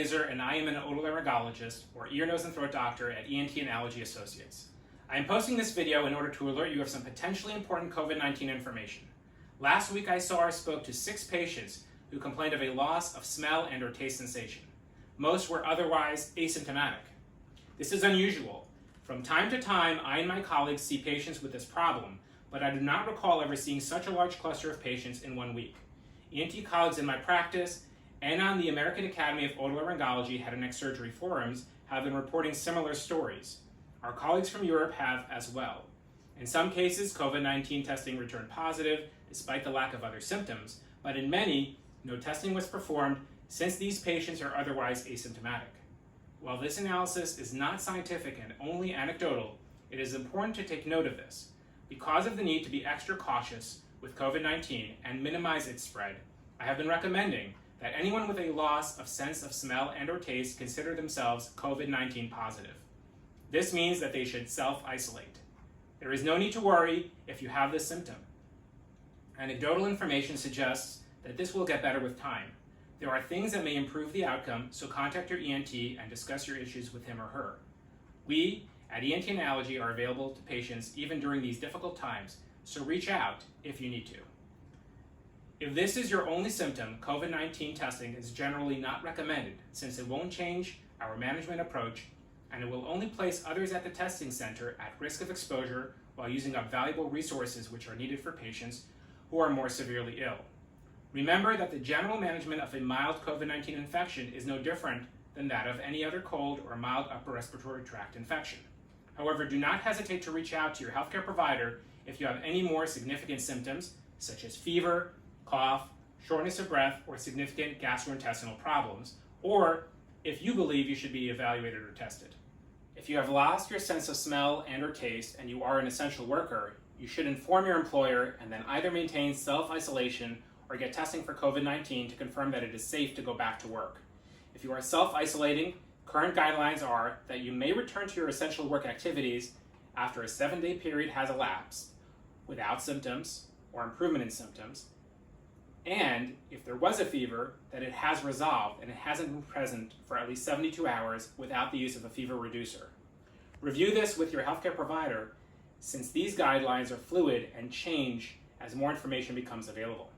Glaser, and I am an otolaryngologist, or ear, nose, and throat doctor at ENT and Allergy Associates. I am posting this video in order to alert you of some potentially important COVID-19 information. Last week I saw or spoke to 6 patients who complained of a loss of smell and or taste sensation. Most were otherwise asymptomatic. This is unusual. From time to time, I and my colleagues see patients with this problem, but I do not recall ever seeing such a large cluster of patients in 1 week. ENT colleagues in my practice and on the American Academy of Otolaryngology Head and Neck Surgery forums have been reporting similar stories. Our colleagues from Europe have as well. In some cases, COVID-19 testing returned positive despite the lack of other symptoms, but in many, no testing was performed since these patients are otherwise asymptomatic. While this analysis is not scientific and only anecdotal, it is important to take note of this. Because of the need to be extra cautious with COVID-19 and minimize its spread, I have been recommending that anyone with a loss of sense of smell and or taste consider themselves COVID-19 positive. This means that they should self-isolate. There is no need to worry if you have this symptom. Anecdotal information suggests that this will get better with time. There are things that may improve the outcome, so contact your ENT and discuss your issues with him or her. We at ENT and Allergy are available to patients even during these difficult times, so reach out if you need to. If this is your only symptom, COVID-19 testing is generally not recommended since it won't change our management approach and it will only place others at the testing center at risk of exposure while using up valuable resources which are needed for patients who are more severely ill. Remember that the general management of a mild COVID-19 infection is no different than that of any other cold or mild upper respiratory tract infection. However, do not hesitate to reach out to your healthcare provider if you have any more significant symptoms, such as fever, cough, shortness of breath, or significant gastrointestinal problems, or if you believe you should be evaluated or tested. If you have lost your sense of smell and or taste and you are an essential worker, you should inform your employer and then either maintain self-isolation or get testing for COVID-19 to confirm that it is safe to go back to work. If you are self-isolating, current guidelines are that you may return to your essential work activities after a 7-day period has elapsed without symptoms or improvement in symptoms, and if there was a fever, that it has resolved and it hasn't been present for at least 72 hours without the use of a fever reducer. Review this with your healthcare provider since these guidelines are fluid and change as more information becomes available.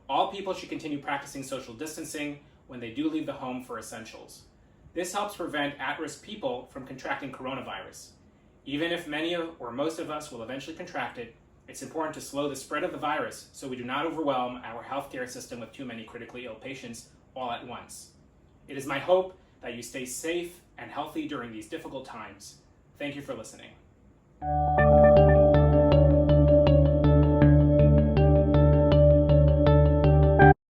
All people should continue practicing social distancing when they do leave the home for essentials. This helps prevent at-risk people from contracting coronavirus. Even if many or most of us will eventually contract it, it's important to slow the spread of the virus so we do not overwhelm our healthcare system with too many critically ill patients all at once. It is my hope that you stay safe and healthy during these difficult times. Thank you for listening.